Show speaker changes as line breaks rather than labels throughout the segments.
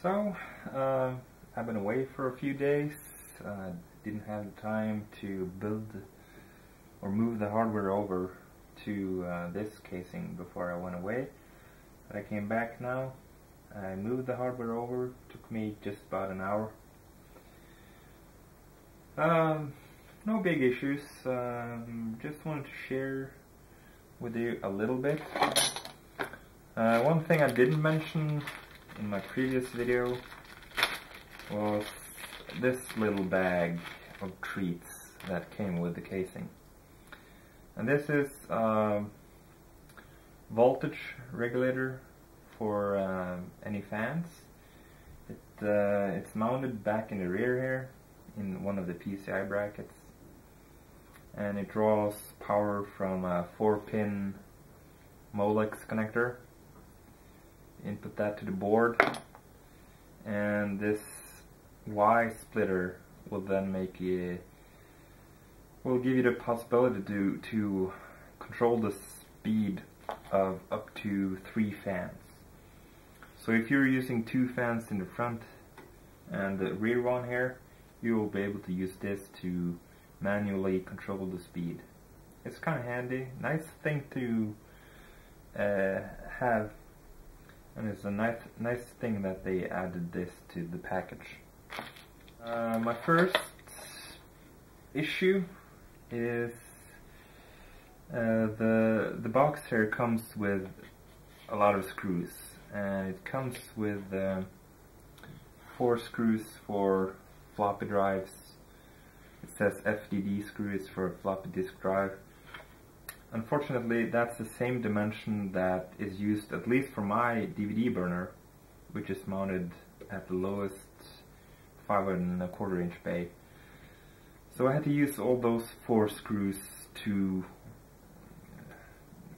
So, I've been away for a few days. Didn't have the time to build or move the hardware over to this casing before I went away. But I came back now. I moved the hardware over. Took me just about an hour. No big issues. Just wanted to share with you a little bit. One thing I didn't mention in my previous video was this little bag of treats that came with the casing. And this is a voltage regulator for any fans. It's mounted back in the rear here in one of the PCI brackets, and it draws power from a 4-pin Molex connector. Input that to the board, and this Y splitter will then will give you the possibility to control the speed of up to 3 fans. So if you're using 2 fans in the front and the rear one here, you will be able to use this to manually control the speed. It's kind of handy, nice thing to have. And it's a nice thing that they added this to the package. My first issue is the box here comes with a lot of screws, and it comes with 4 screws for floppy drives. It says FDD-screws for floppy disk drive. Unfortunately, that's the same dimension that is used, at least for my DVD burner, which is mounted at the lowest 5¼ inch bay. So I had to use all those 4 screws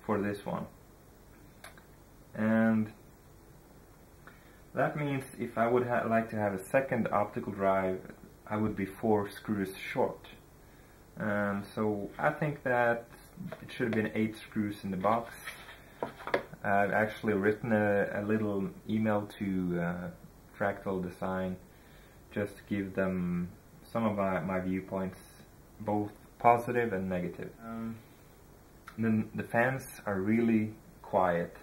for this one. And that means if I would like to have a second optical drive, I would be 4 screws short. So I think that it should have been 8 screws in the box. I've actually written a little email to Fractal Design just to give them some of my viewpoints, both positive and negative. Then the fans are really quiet.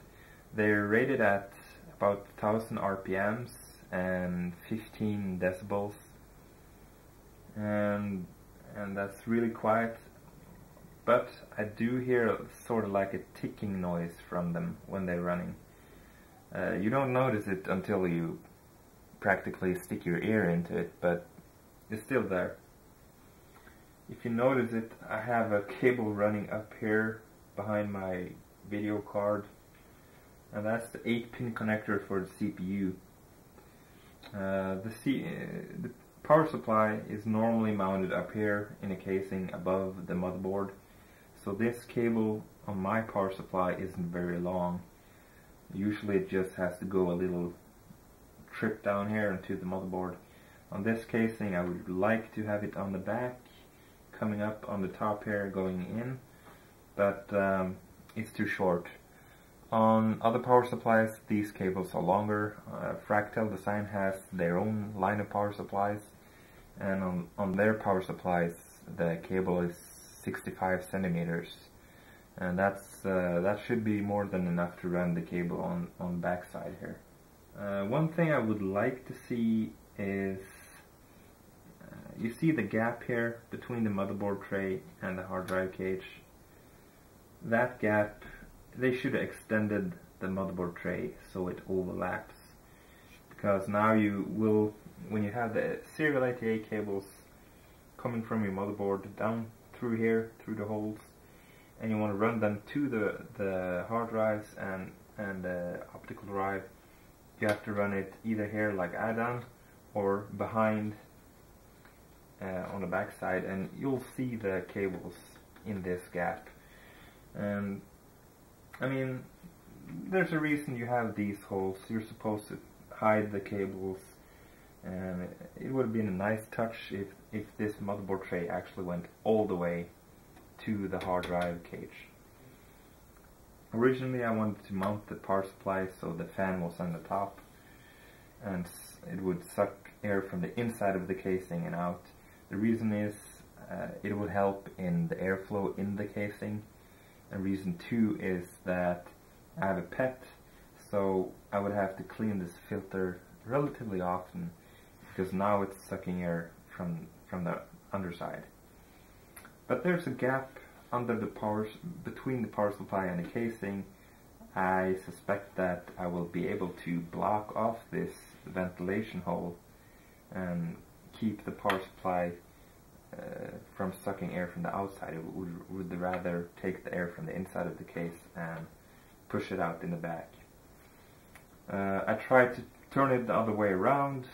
They're rated at about 1000 RPMs and 15 decibels, and that's really quiet. But I do hear sort of like a ticking noise from them when they're running. You don't notice it until you practically stick your ear into it, but it's still there. If you notice it, I have a cable running up here behind my video card, and that's the 8-pin connector for the CPU. The power supply is normally mounted up here in a casing above the motherboard. So this cable on my power supply isn't very long. Usually it just has to go a little trip down here into the motherboard. On this casing I would like to have it on the back, coming up on the top here, going in, but it's too short. On other power supplies these cables are longer. Fractal Design has their own line of power supplies, and on their power supplies the cable is 65 centimeters, and that should be more than enough to run the cable on the back side here. One thing I would like to see is, you see the gap here between the motherboard tray and the hard drive cage. That gap, they should have extended the motherboard tray so it overlaps, because now you will, when you have the serial ATA cables coming from your motherboard down through here, through the holes, and you want to run them to the hard drives and the optical drive, you have to run it either here like I done, or behind on the back side, and you'll see the cables in this gap. And I mean, there's a reason you have these holes. You're supposed to hide the cables, and it would have been a nice touch if this motherboard tray actually went all the way to the hard drive cage. Originally I wanted to mount the power supply so the fan was on the top. and it would suck air from the inside of the casing and out. The reason is it would help in the airflow in the casing, and reason 2 is that I have a pet, so I would have to clean this filter relatively often because now it's sucking air from the underside. But there's a gap under the between the power supply and the casing. I suspect that I will be able to block off this ventilation hole and keep the power supply from sucking air from the outside. It would rather take the air from the inside of the case and push it out in the back. I tried to turn it the other way around.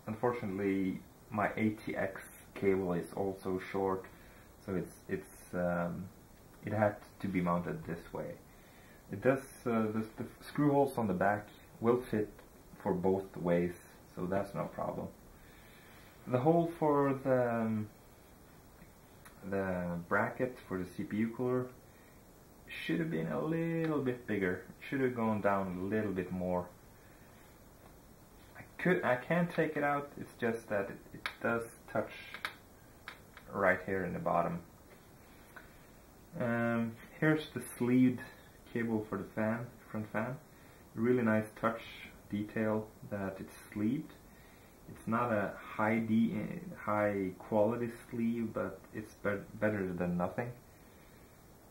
Unfortunately, my ATX cable is also short, so it had to be mounted this way. It does. The screw holes on the back will fit for both ways, so that's no problem. The hole for the bracket for the CPU cooler should have been a little bit bigger. It should have gone down a little bit more. I can take it out. It's just that it does touch right here in the bottom. Here's the sleeved cable for the fan, front fan. Really nice touch detail that it's sleeved. It's not a high quality sleeve, but it's better than nothing.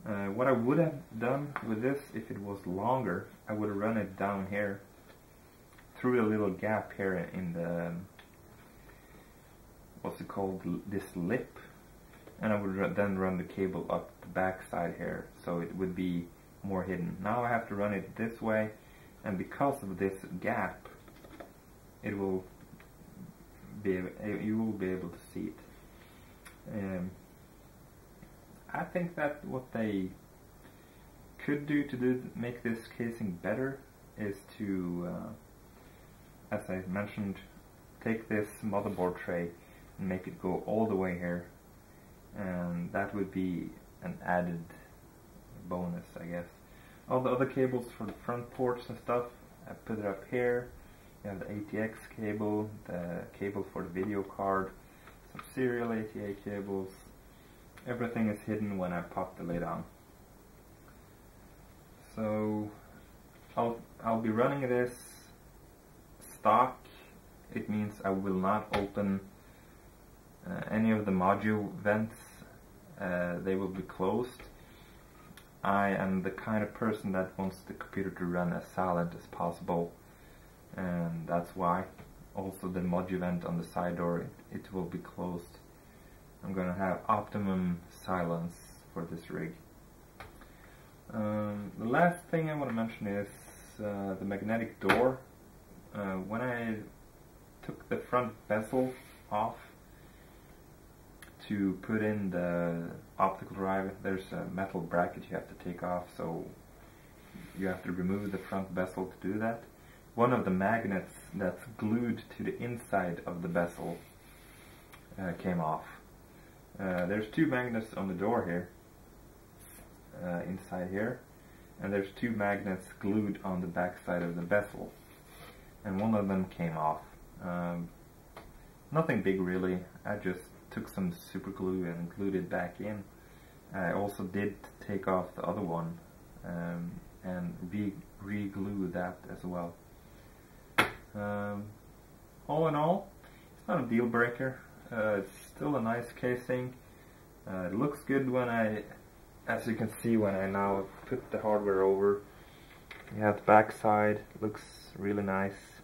What I would have done with this, if it was longer, I would have run it down here through a little gap here in the, what's it called, this lip, and I would then run the cable up the back side here, so it would be more hidden. Now I have to run it this way, and because of this gap, you will be able to see it. I think that what they could do to make this casing better is to, as I mentioned, take this motherboard tray and make it go all the way here, and that would be an added bonus, I guess. All the other cables for the front ports and stuff, I put it up here. You have the ATX cable, the cable for the video card, some serial ATA cables. Everything is hidden when I pop the lid on. So I'll be running this stock. It means I will not open any of the module vents. They will be closed. I am the kind of person that wants the computer to run as silent as possible, and that's why also the module vent on the side door, it will be closed. I'm going to have optimum silence for this rig. The last thing I want to mention is the magnetic door. When I took the front bezel off to put in the optical drive, there's a metal bracket you have to take off, so you have to remove the front bezel to do that. One of the magnets that's glued to the inside of the bezel came off. There's two magnets on the door here, inside here, and there's two magnets glued on the back side of the bezel, and one of them came off. Nothing big really, I just took some super glue and glued it back in. I also did take off the other one and re-glue that as well. All in all, it's not a deal breaker. It's still a nice casing. It looks good when as you can see when I now put the hardware over. You have the back side, looks really nice,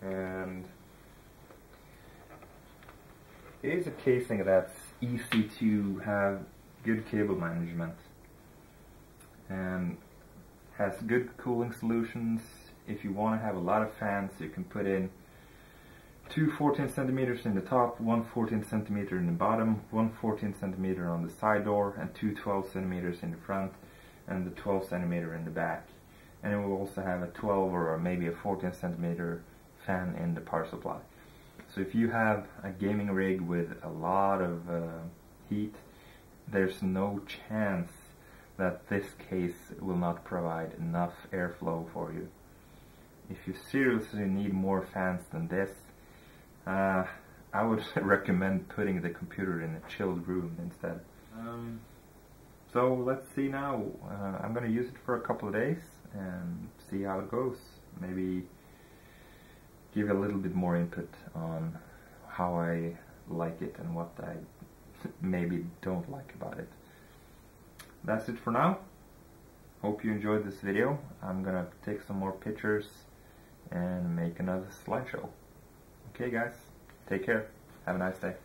and it is a casing that's easy to have good cable management and has good cooling solutions. If you want to have a lot of fans, you can put in two 14 centimeters in the top, one 14 centimeter in the bottom, one 14 centimeter on the side door, and two 12 centimeters in the front, and the 12 centimeter in the back. And it will also have a 12 or maybe a 14 centimeter fan in the power supply. So if you have a gaming rig with a lot of heat, there's no chance that this case will not provide enough airflow for you. if you seriously need more fans than this, I would recommend putting the computer in a chilled room instead. So let's see now. I'm gonna use it for a couple of days and see how it goes. Maybe give a little bit more input on how I like it and what I maybe don't like about it. That's it for now. Hope you enjoyed this video. I'm gonna take some more pictures and make another slideshow. Okay guys, take care. Have a nice day.